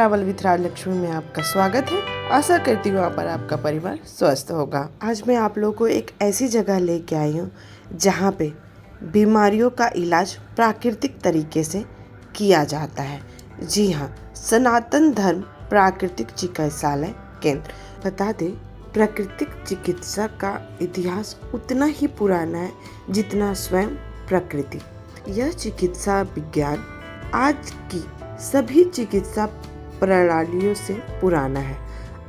Travel with Rajalakshmi में आपका स्वागत है। आशा करती हूँ वहाँ पर आपका परिवार स्वस्थ होगा। आज मैं आप लोगों को एक ऐसी जगह लेके आई हूँ जहाँ पे बीमारियों का इलाज प्राकृतिक तरीके से किया जाता है। जी हाँ, सनातन धर्म प्राकृतिक चिकित्सालय केंद्र। बता दें, प्राकृतिक चिकित्सा का इतिहास उतना ही पुराना है जितना स्वयं प्रकृति। यह चिकित्सा विज्ञान आज की सभी चिकित्सा प्रणालियों से पुराना है,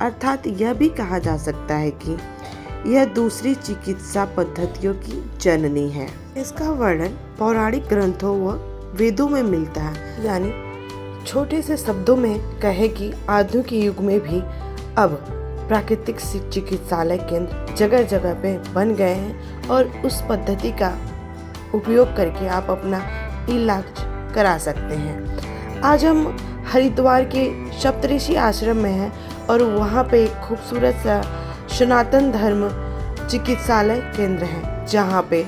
अर्थात यह भी कहा जा सकता है कि यह दूसरी चिकित्सा पद्धतियों की जननी है। इसका वर्णन पौराणिक ग्रंथों व वेदों में मिलता है। यानी छोटे से शब्दों में कहे कि आधुनिक युग में भी अब प्राकृतिक चिकित्सालय केंद्र जगह जगह पे बन गए हैं और उस पद्धति का उपयोग करके आप अपना इलाज करा सकते हैं। आज हम हरिद्वार के सप्तऋषि आश्रम में हैं और वहाँ पे एक खूबसूरत सा सनातन धर्म चिकित्सालय केंद्र है, जहाँ पे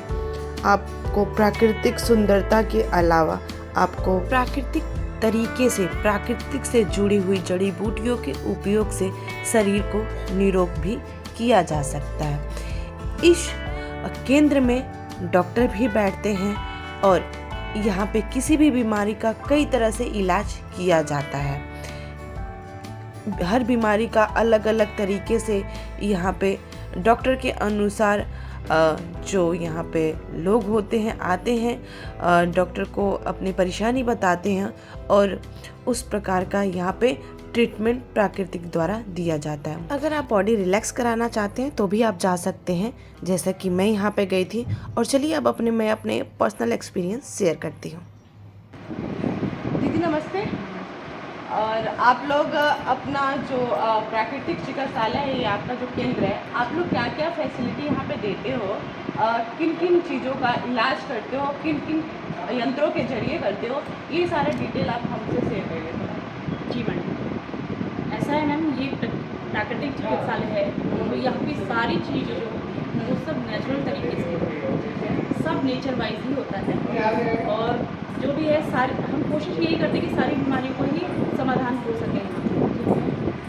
आपको प्राकृतिक सुंदरता के अलावा आपको प्राकृतिक तरीके से प्राकृतिक से जुड़ी हुई जड़ी बूटियों के उपयोग से शरीर को निरोग भी किया जा सकता है। इस केंद्र में डॉक्टर भी बैठते हैं और यहाँ पे किसी भी बीमारी का कई तरह से इलाज किया जाता है। हर बीमारी का अलग अलग तरीके से यहाँ पे डॉक्टर के अनुसार जो यहाँ पे लोग होते हैं आते हैं, डॉक्टर को अपनी परेशानी बताते हैं और उस प्रकार का यहाँ पे ट्रीटमेंट प्राकृतिक द्वारा दिया जाता है। अगर आप बॉडी रिलैक्स कराना चाहते हैं तो भी आप जा सकते हैं, जैसा कि मैं यहाँ पे गई थी। और चलिए अब मैं अपने पर्सनल एक्सपीरियंस शेयर करती हूँ। दीदी नमस्ते। और आप लोग अपना जो प्राकृतिक चिकित्सालय है, ये आपका जो केंद्र है, आप लोग क्या क्या फैसिलिटी यहाँ पे देते हो, किन किन चीज़ों का इलाज करते हो, किन किन यंत्रों के जरिए करते हो, ये सारा डिटेल आप हमसे शेयर करिए थोड़ा। जी मैडम, ऐसा है मैम, ये प्राकृतिक चिकित्सालय है तो यहाँ की सारी चीज़ें जो होती हैं वो सब नेचुरल तरीके से होती है, सब नेचर वाइज ही होता है। और जो भी है सारी हम कोशिश यही करते हैं कि सारी बीमारियों को ही समाधान हो सके।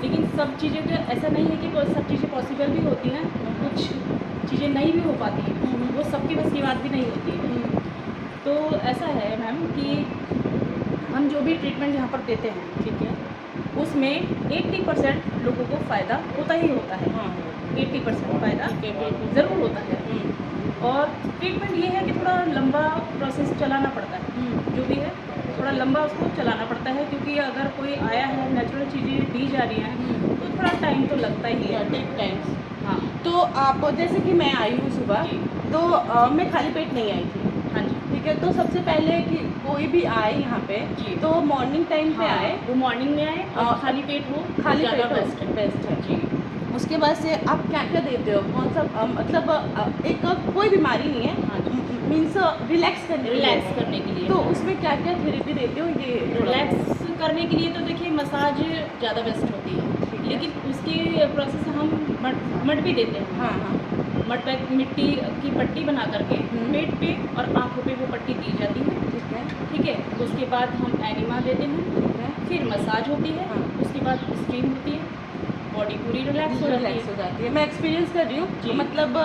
लेकिन सब चीज़ें तो ऐसा नहीं है कि सब चीज़ें पॉसिबल भी होती हैं, कुछ चीज़ें नहीं भी हो पाती हैं, वो सबकी बस की बात भी नहीं होती है। तो ऐसा है मैम कि हम जो भी ट्रीटमेंट यहाँ पर देते हैं, ठीक है, उसमें 80% लोगों को फ़ायदा होता ही होता है। 80% फ़ायदा ज़रूर होता है। और ट्रीटमेंट ये है कि थोड़ा लंबा प्रोसेस चलाना पड़ता है, जो भी है थोड़ा लंबा उसको चलाना पड़ता है, क्योंकि अगर कोई आया है नेचुरल चीज़ें दी जा रही हैं तो थोड़ा टाइम तो लगता ही है, टेक टाइम। हाँ, तो आप जैसे कि मैं आई हूँ सुबह, तो मैं खाली पेट नहीं आई थी। हाँ जी, ठीक है, तो सबसे पहले कि कोई भी आए यहाँ पे जी, तो मॉर्निंग टाइम पे आए, वो मॉर्निंग में आए और खाली पेट हो, खाली ज़्यादा पेट बेस्ट है। जी। उसके बाद से आप क्या क्या देते हो, कौन सा मतलब एक कोई बीमारी नहीं है, हाँ जी, मीन्स रिलैक्स करने के लिए, तो तो उसमें क्या क्या थेरेपी देते हो? ये रिलैक्स करने के लिए तो देखिए मसाज ज़्यादा बेस्ट होती है, लेकिन उसकी प्रोसेस हम मट भी देते हैं। हाँ हाँ, मट पे मिट्टी की पट्टी बना करके पेट पे और आँखों पे वो पट्टी दी जाती है, ठीक है। उसके बाद हम एनिमा देते हैं, फिर मसाज होती है, उसके बाद स्टीम होती है, बॉडी पूरी रिलैक्स हो जाती है। मैं एक्सपीरियंस कर रही हूँ, मतलब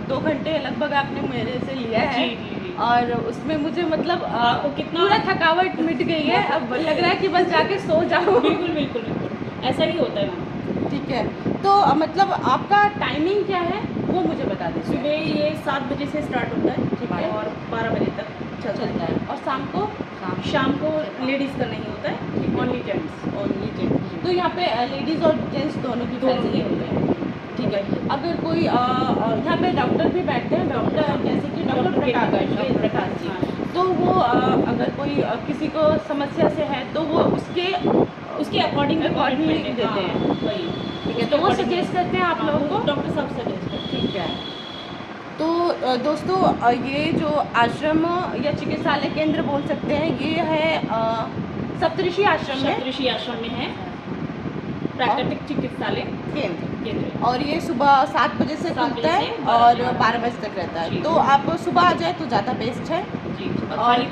2 घंटे लगभग आपने मेरे से लिया है। जी। और उसमें मुझे मतलब आपको कितना पूरा थकावट मिट गई है। अब लग रहा है कि बस जाके सो जाओ। बिल्कुल ऐसा ही होता है मैम। ठीक है, तो मतलब आपका टाइमिंग क्या है वो मुझे बता दीजिए। सुबह ये 7 बजे से स्टार्ट होता है, ठीक है, और 12 बजे तक चलता है। और शाम को लेडीज़ का नहीं होता है, ओनली जेंट्स। तो यहाँ पे लेडीज़ और जेंट्स दोनों की दोनों ही फैसिलिटी होते है। हैं। ठीक है, अगर कोई यहाँ पे डॉक्टर भी बैठते हैं, डॉक्टर जैसे कि डॉक्टर प्रकाश जी, तो वो अगर कोई किसी को समस्या से है तो वो उसके अकॉर्डिंग देते हैं। ठीक है, तो वो सजेस्ट करते हैं आप लोगों को, डॉक्टर साहब सजेस्ट करते हैं। ठीक है। तो दोस्तों, ये जो आश्रम या चिकित्सालय केंद्र बोल सकते हैं, ये है सप्तऋषि आश्रम में है प्राकृतिक चिकित्सालय केंद्र, और ये सुबह 7 बजे से खुलता है और 12 बजे तक रहता है। तो आप सुबह आ जाए तो ज़्यादा बेस्ट है। जी, और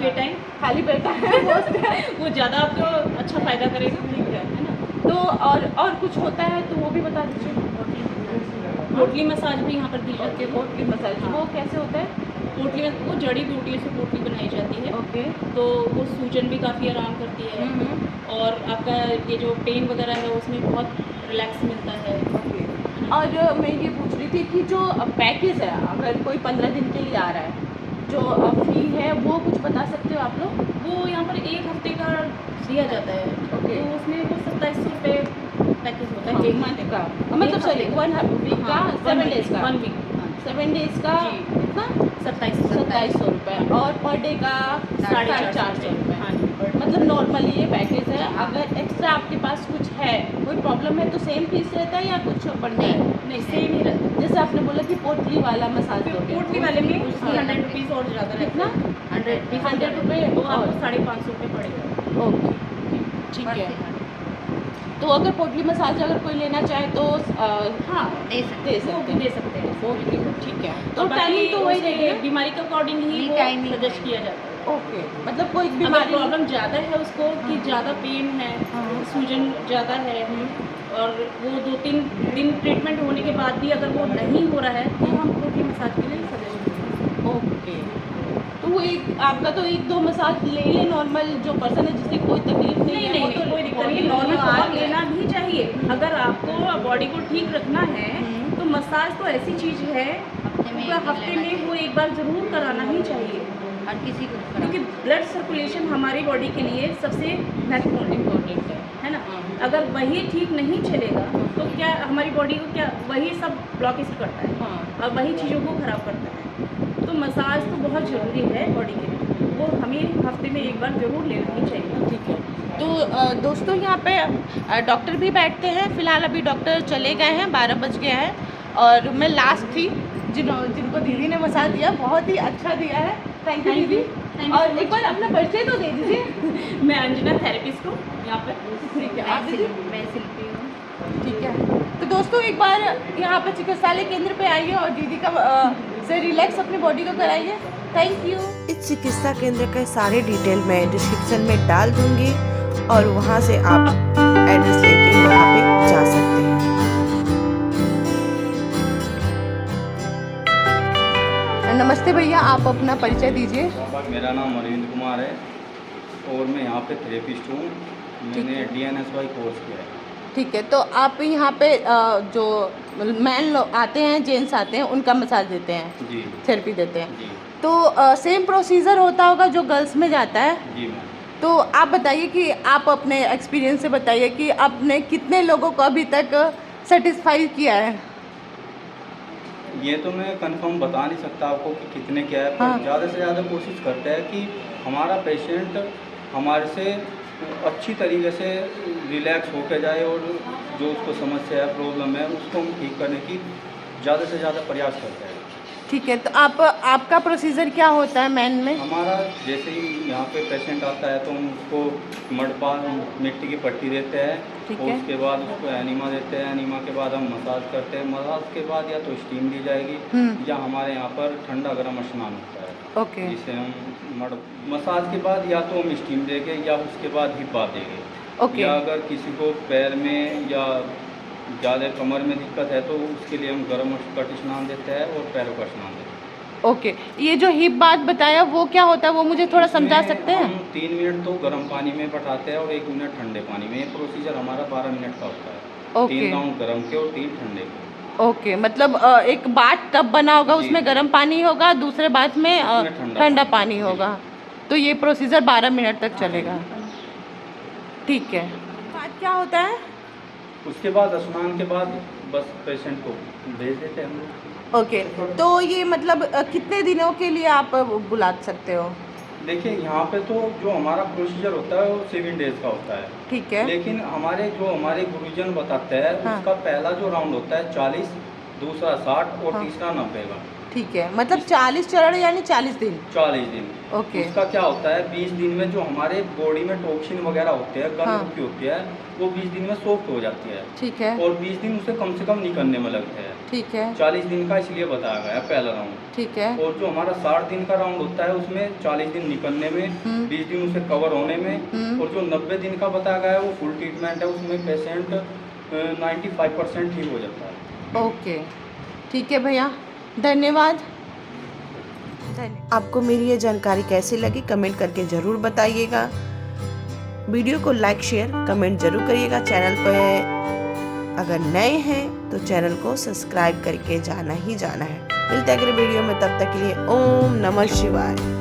खाली पेट है वो ज़्यादा आपको अच्छा फ़ायदा करेगा। ठीक है ना। तो और कुछ होता है तो वो भी बता दीजिए। पोटली मसाज भी यहाँ पर दी जाती है। पोटली मसाज वो कैसे होता है? पोटली में वो जड़ी बूटियों से पोटली बनाई जाती है। ओके। तो वो सूजन भी काफ़ी आराम करती है और आपका ये जो पेन वगैरह है उसमें बहुत रिलैक्स मिलता है। ओके। और मैं ये पूछ रही थी कि जो पैकेज है, अगर कोई 15 दिन के लिए आ रहा है, जो फी है वो कुछ बता सकते हो आप लोग? वो यहाँ पर 1 हफ्ते का दिया जाता है। ओके। तो उसमें वो 2700 रुपये पैकेज होता है। 1 मंथ का, मतलब सॉरी 1 वीक का, 7 डेज का, 1 वीक 7 डेज का जी। कितना? 2700 रुपये। और पर डे का 450 रुपये। हाँ जी। मतलब नॉर्मली ये पैकेज है। अगर एक्स्ट्रा आपके पास कुछ है, कोई प्रॉब्लम है तो सेम फीस रहता है या कुछ बढ़ता है? नहीं सेम ही रहता है। जैसे आपने बोला कि पोटली वाला मसाज दोगे, पोटली वाले में 100 रुपीज़ और ज़्यादा रहता कितना? है। 100 रुपये वो और आपको 550 रुपये पड़ेगा। ओके, ठीक है। तो अगर पोटली मसाज अगर कोई लेना चाहे तो हाँ दे वो सकते भी हैं। दे सकते हैं। ओके, ठीक है। तो तो टाइमिंग तो वही उसे रहेगी ना? बीमारी के अकॉर्डिंग ही वो सजेस्ट किया जाता है। ओके, मतलब कोई अगर बीमारी प्रॉब्लम ज़्यादा है उसको कि ज़्यादा पेन है, सूजन ज़्यादा है और वो 2-3 दिन ट्रीटमेंट होने के बाद भी अगर वो नहीं हो रहा है तो हम पोटली मसाज के लिए सजेस्ट करते हैं। ओके। तो वो एक आपका तो 1-2 मसाज ले ले नॉर्मल जो पर्सन है जिससे कोई तकलीफ नहीं है, वो तो कोई दिक्कत नहीं। body नॉर्मल में आ और गया। लेना भी चाहिए। अगर आपको बॉडी को ठीक रखना है तो मसाज तो ऐसी चीज़ है हफ्ते में वो एक बार ज़रूर कराना ही चाहिए हर किसी को क्योंकि ब्लड सर्कुलेशन हमारी बॉडी के लिए सबसे महत्वपूर्ण इम्पोर्टेंट है ना। अगर वही ठीक नहीं चलेगा तो क्या हमारी बॉडी को क्या वही सब ब्लॉकेज करता है हाँ। और वही चीज़ों को ख़राब करता है। तो मसाज तो बहुत ज़रूरी है बॉडी के लिए, वो हमें हफ्ते में एक बार ज़रूर लेना ही चाहिए। ठीक है। तो दोस्तों यहाँ पे डॉक्टर भी बैठते हैं। फ़िलहाल अभी डॉक्टर चले गए हैं, 12 बज गया है और मैं लास्ट थी जिनको दीदी ने मसाज दिया। बहुत ही अच्छा दिया है, थैंक यू Thank दीदी। you. Thank you और so much. एक बार अपना परिचय तो दे दीजिए। मैं अंजना थेरेपिस्ट हूँ यहाँ पर। ठीक है, आप दीदी। मैं शिल्पी हूँ। ठीक है। तो दोस्तों एक बार यहाँ पर चिकित्सालय केंद्र पे आइए और दीदी का से रिलैक्स अपनी बॉडी को कराइए। Thank you. इस चिकित्सा केंद्र के सारे डिटेल मैं डिस्क्रिप्शन में डाल दूंगी और वहाँ से आप एड्रेस लेके यहाँ पे जा सकते हैं। नमस्ते भैया, आप अपना परिचय दीजिए। मेरा नाम अरविंद कुमार है और मैं यहाँ पे थेरेपिस्ट हूँ। मैंने DNSY कोर्स किया है। ठीक है। तो आप यहाँ पे जो मैन लोग आते हैं, जेंट्स आते हैं, उनका मसाज देते हैं, जी थेरेपी देते हैं। जी तो सेम प्रोसीजर होता होगा जो गर्ल्स में जाता है। जी मैम। तो आप बताइए कि आप अपने एक्सपीरियंस से बताइए कि आपने कितने लोगों को अभी तक सेटिस्फाई किया है। ये तो मैं कंफर्म बता नहीं सकता आपको कि कितने क्या है, पर हाँ। ज़्यादा से ज़्यादा कोशिश करते हैं कि हमारा पेशेंट हमारे से अच्छी तरीके से रिलैक्स होकर जाए और जो उसको समस्या है, प्रॉब्लम है, उसको हम ठीक करने की ज़्यादा से ज़्यादा प्रयास करते हैं। ठीक है। तो आपका प्रोसीजर क्या होता है मैन में? हमारा जैसे ही यहाँ पे पेशेंट आता है तो हम उसको मडपा मिट्टी की पट्टी देते हैं ठीक और है। उसके बाद उसको एनिमा देते हैं। एनिमा के बाद हम मसाज करते हैं। मसाज के बाद या तो स्टीम दी जाएगी या हमारे यहाँ पर ठंडा गर्म स्नान होता है। ओके। जिसे हम मसाज के बाद या तो हम स्टीम देंगे या उसके बाद हिप बाथ देंगे। ओके। या अगर किसी को पैर में या ज़्यादा कमर में दिक्कत है तो उसके लिए हम गर्म कट स्नान देते हैं और पैरों का स्नान देते हैं। ओके। ये जो हिप बात बताया वो क्या होता है, वो मुझे थोड़ा समझा इसमें सकते हैं? हम 3 मिनट तो गर्म पानी में बैठाते हैं और 1 मिनट ठंडे पानी में। ये प्रोसीजर हमारा 12 मिनट का होता है। ओके। 3 राउंड गर्म के और 3 ठंडे के। ओके, मतलब एक बाथ टब बना होगा, जी। उसमें गर्म पानी होगा, दूसरे बाथ में उसमें ठंडा पानी जी। होगा। तो ये प्रोसीजर 12 मिनट तक चलेगा। ठीक है। बात क्या होता है? उसके बाद स्नान के बाद बस पेशेंट को भेज देते हैं हम लोग। ओके। तो ये मतलब कितने दिनों के लिए आप बुला सकते हो? देखिए यहाँ पे तो जो हमारा प्रोसीजर होता है वो 7 डेज का होता है। ठीक है। लेकिन हमारे गुरुजन बताते हैं हाँ। उसका पहला जो राउंड होता है 40, दूसरा 60 और हाँ। तीसरा 90 का। ठीक है, मतलब 40 चरण यानी 40 दिन। 40 दिन। ओके। उसका क्या होता है 20 दिन में जो हमारे बॉडी में टॉक्सिन वगैरह होते हैं, हाँ। गंद होती है, वो 20 दिन में सॉफ्ट हो जाती है ठीक है। और 20 दिन उसे कम से कम निकलने में लगते हैं। ठीक है 40 दिन का इसलिए बताया गया पहला राउंड। ठीक है और जो हमारा 60 दिन का राउंड होता है उसमें 40 दिन निकलने में, 20 दिन उसे कवर होने में, और जो 90 दिन का बताया गया है वो फुल ट्रीटमेंट है, उसमें पेशेंट 95% ठीक हो जाता है। ओके ठीक है भैया, धन्यवाद। आपको मेरी ये जानकारी कैसी लगी कमेंट करके ज़रूर बताइएगा। वीडियो को लाइक शेयर कमेंट ज़रूर करिएगा। चैनल पर अगर नए हैं तो चैनल को सब्सक्राइब करके जाना ही जाना है। मिलते हैं अगले वीडियो में, तब तक के लिए ओम नमः शिवाय।